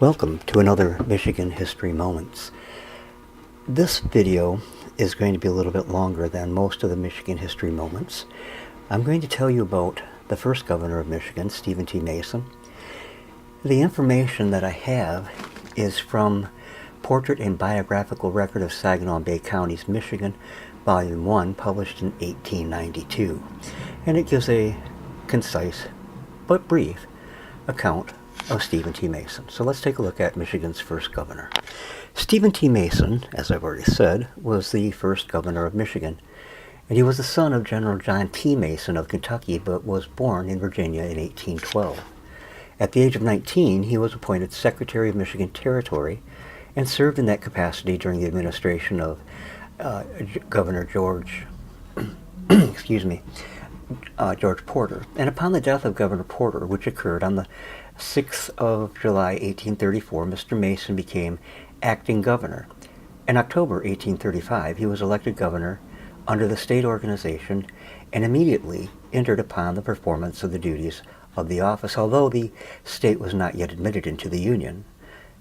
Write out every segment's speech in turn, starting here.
Welcome to another Michigan History Moments. This video is going to be a little bit longer than most of the Michigan History Moments. I'm going to tell you about the first governor of Michigan, Stephen T. Mason. The information that I have is from Portrait and Biographical Record of Saginaw Bay Counties, Michigan, Volume 1, published in 1892. And it gives a concise but brief account of Stephen T. Mason. So let's take a look at Michigan's first governor. Stephen T. Mason, as I've already said, was the first governor of Michigan. And he was the son of General John T. Mason of Kentucky, but was born in Virginia in 1812. At the age of 19, he was appointed Secretary of Michigan Territory and served in that capacity during the administration of Governor George Porter. And upon the death of Governor Porter, which occurred on the 6th of July, 1834, Mr. Mason became acting governor. In October 1835, he was elected governor under the state organization and immediately entered upon the performance of the duties of the office, although the state was not yet admitted into the Union.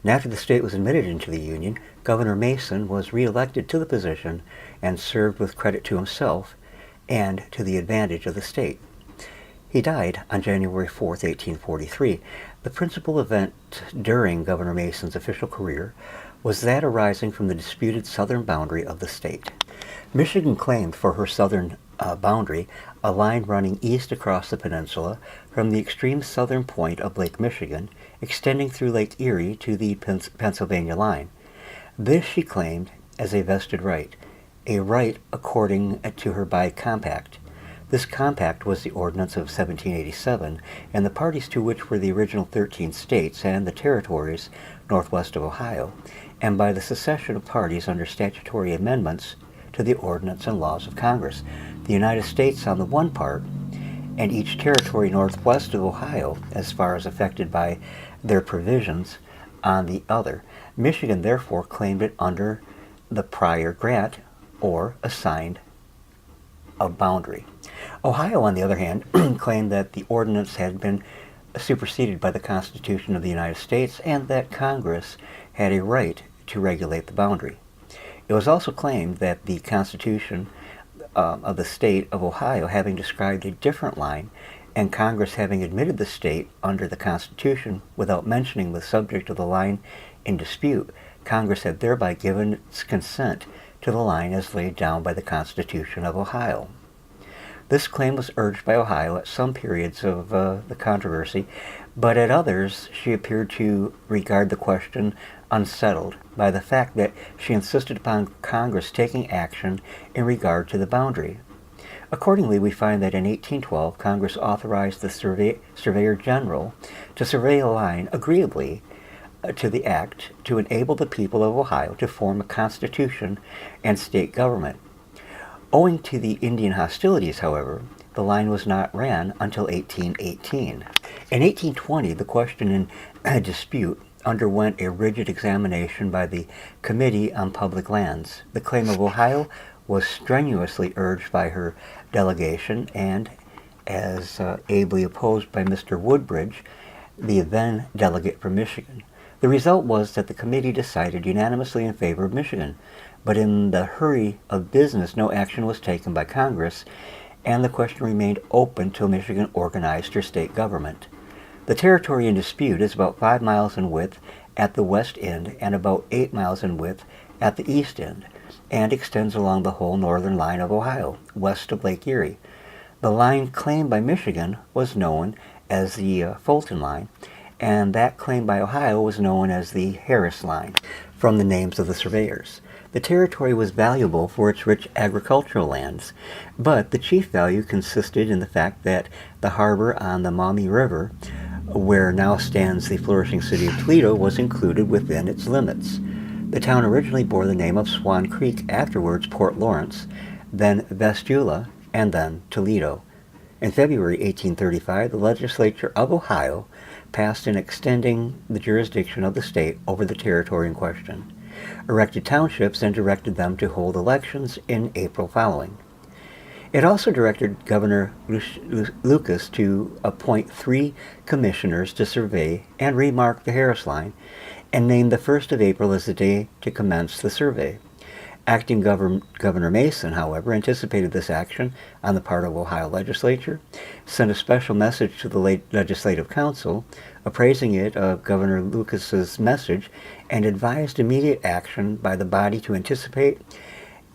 And after the state was admitted into the Union, Governor Mason was re-elected to the position and served with credit to himself and to the advantage of the state. He died on January 4th, 1843. The principal event during Governor Mason's official career was that arising from the disputed southern boundary of the state. Michigan claimed for her southern boundary a line running east across the peninsula from the extreme southern point of Lake Michigan, extending through Lake Erie to the Pennsylvania line. This she claimed as a vested right, a right according to her by compact. This compact was the Ordinance of 1787, and the parties to which were the original 13 states and the territories northwest of Ohio, and by the secession of parties under statutory amendments to the ordinance and laws of Congress, the United States on the one part, and each territory northwest of Ohio, as far as affected by their provisions, on the other. Michigan therefore claimed it under the prior grant, or assigned a boundary. Ohio, on the other hand, claimed that the ordinance had been superseded by the Constitution of the United States and that Congress had a right to regulate the boundary. It was also claimed that the Constitution of the state of Ohio having described a different line, and Congress having admitted the state under the Constitution without mentioning the subject of the line in dispute, Congress had thereby given its consent to the line as laid down by the Constitution of Ohio. This claim was urged by Ohio at some periods of the controversy, but at others she appeared to regard the question unsettled by the fact that she insisted upon Congress taking action in regard to the boundary. Accordingly, we find that in 1812, Congress authorized the Surveyor General to survey a line agreeably to the act to enable the people of Ohio to form a constitution and state government. Owing to the Indian hostilities, however, the line was not ran until 1818. In 1820, the question in dispute underwent a rigid examination by the Committee on Public Lands. The claim of Ohio was strenuously urged by her delegation and, as ably opposed by Mr. Woodbridge, the then delegate from Michigan. The result was that the committee decided unanimously in favor of Michigan, but in the hurry of business no action was taken by Congress, and the question remained open till Michigan organized her state government. The territory in dispute is about 5 miles in width at the west end and about 8 miles in width at the east end, and extends along the whole northern line of Ohio, west of Lake Erie. The line claimed by Michigan was known as the Fulton Line, and that claimed by Ohio was known as the Harris Line, from the names of the surveyors. The territory was valuable for its rich agricultural lands, but the chief value consisted in the fact that the harbor on the Maumee River, where now stands the flourishing city of Toledo, was included within its limits. The town originally bore the name of Swan Creek, afterwards Port Lawrence, then Vestula, and then Toledo. In February 1835, the legislature of Ohio passed an extending the jurisdiction of the state over the territory in question, erected townships, and directed them to hold elections in April following. It also directed Governor Lucas to appoint 3 commissioners to survey and remark the Harris Line, and named the 1st of April as the day to commence the survey. Acting Governor Mason, however, anticipated this action on the part of Ohio legislature, sent a special message to the Legislative Council appraising it of Governor Lucas's message, and advised immediate action by the body to anticipate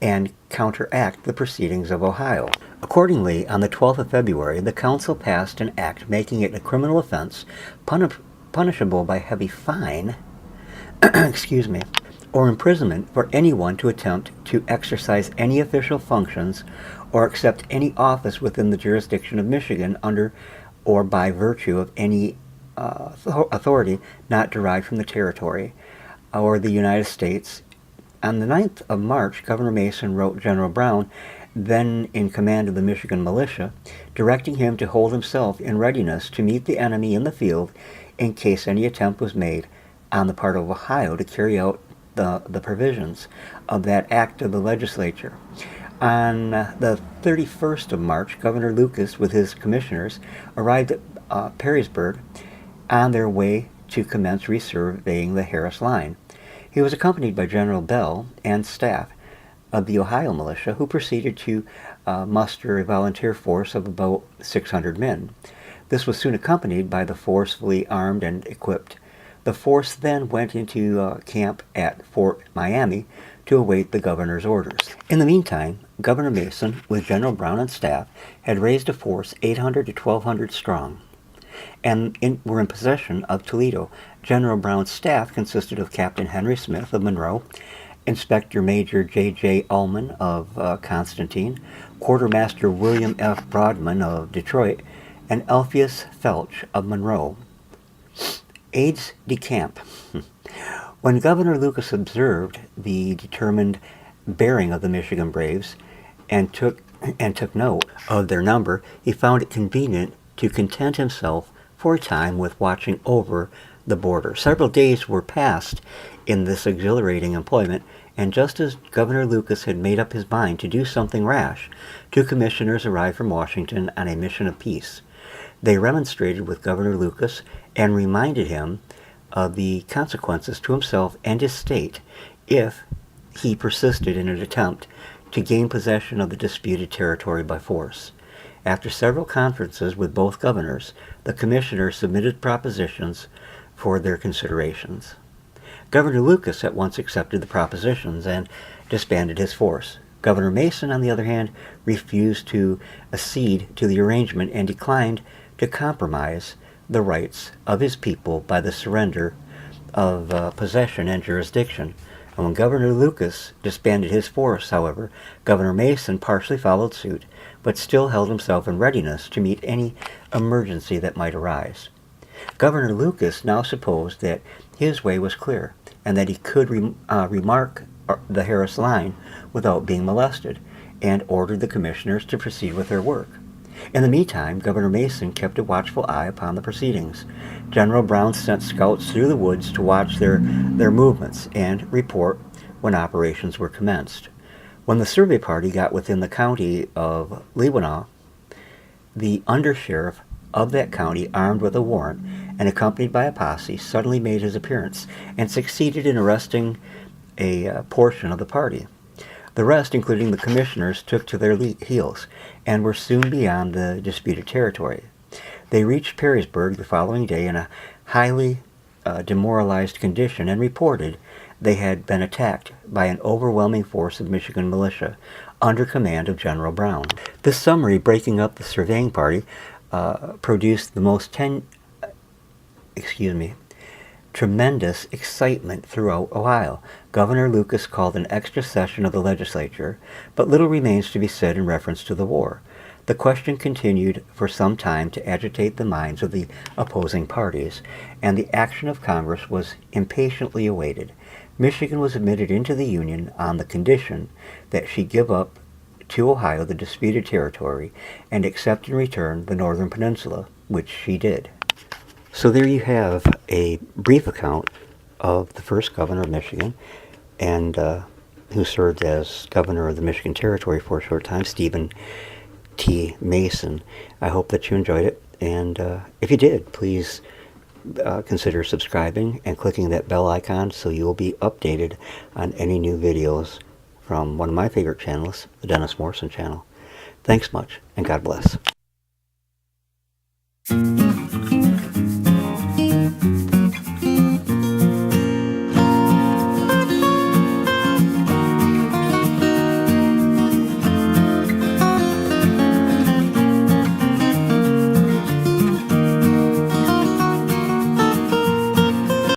and counteract the proceedings of Ohio. Accordingly, on the 12th of February, the Council passed an act making it a criminal offense punishable by heavy fine excuse me, or imprisonment for anyone to attempt to exercise any official functions or accept any office within the jurisdiction of Michigan under or by virtue of any authority not derived from the territory or the United States. On the 9th of March, Governor Mason wrote General Brown, then in command of the Michigan militia, directing him to hold himself in readiness to meet the enemy in the field in case any attempt was made on the part of Ohio to carry out the provisions of that act of the legislature. On the 31st of March, Governor Lucas, with his commissioners, arrived at Perrysburg on their way to commence resurveying the Harris Line. He was accompanied by General Bell and staff of the Ohio militia, who proceeded to muster a volunteer force of about 600 men. This was soon accompanied by the force fully armed and equipped. The force then went into camp at Fort Miami to await the governor's orders. In the meantime, Governor Mason, with General Brown and staff, had raised a force 800 to 1,200 strong, and were in possession of Toledo. General Brown's staff consisted of Captain Henry Smith of Monroe, Inspector Major J.J. Ullman of Constantine, Quartermaster William F. Broadman of Detroit, and Alpheus Felch of Monroe. Aides de camp. When Governor Lucas observed the determined bearing of the Michigan Braves and took note of their number, he found it convenient to content himself for a time with watching over the border. Several days were passed in this exhilarating employment, and just as Governor Lucas had made up his mind to do something rash, 2 commissioners arrived from Washington on a mission of peace. They remonstrated with Governor Lucas and reminded him of the consequences to himself and his state if he persisted in an attempt to gain possession of the disputed territory by force. After several conferences with both governors, the commissioners submitted propositions for their considerations. Governor Lucas at once accepted the propositions and disbanded his force. Governor Mason, on the other hand, refused to accede to the arrangement and declined to compromise the rights of his people by the surrender of possession and jurisdiction. And when Governor Lucas disbanded his force, however, Governor Mason partially followed suit, but still held himself in readiness to meet any emergency that might arise. Governor Lucas now supposed that his way was clear, and that he could remark the Harris Line without being molested, and ordered the commissioners to proceed with their work. In the meantime, Governor Mason kept a watchful eye upon the proceedings. General Brown sent scouts through the woods to watch their movements and report when operations were commenced. When the survey party got within the county of Leewenau, the undersheriff of that county, armed with a warrant and accompanied by a posse, suddenly made his appearance and succeeded in arresting a portion of the party. The rest, including the commissioners, took to their heels and were soon beyond the disputed territory. They reached Perrysburg the following day in a highly demoralized condition and reported they had been attacked by an overwhelming force of Michigan militia under command of General Brown. This summary, breaking up the surveying party, produced the most tremendous excitement throughout Ohio. Governor Lucas called an extra session of the legislature, but little remains to be said in reference to the war. The question continued for some time to agitate the minds of the opposing parties, and the action of Congress was impatiently awaited. Michigan was admitted into the Union on the condition that she give up to Ohio the disputed territory and accept in return the Northern Peninsula, which she did. So there you have a brief account of the first governor of Michigan, and who served as governor of the Michigan Territory for a short time, Stephen T. Mason. I hope that you enjoyed it, and if you did, please consider subscribing and clicking that bell icon so you will be updated on any new videos from one of my favorite channels, the Dennis Morrison channel. Thanks much, and God bless.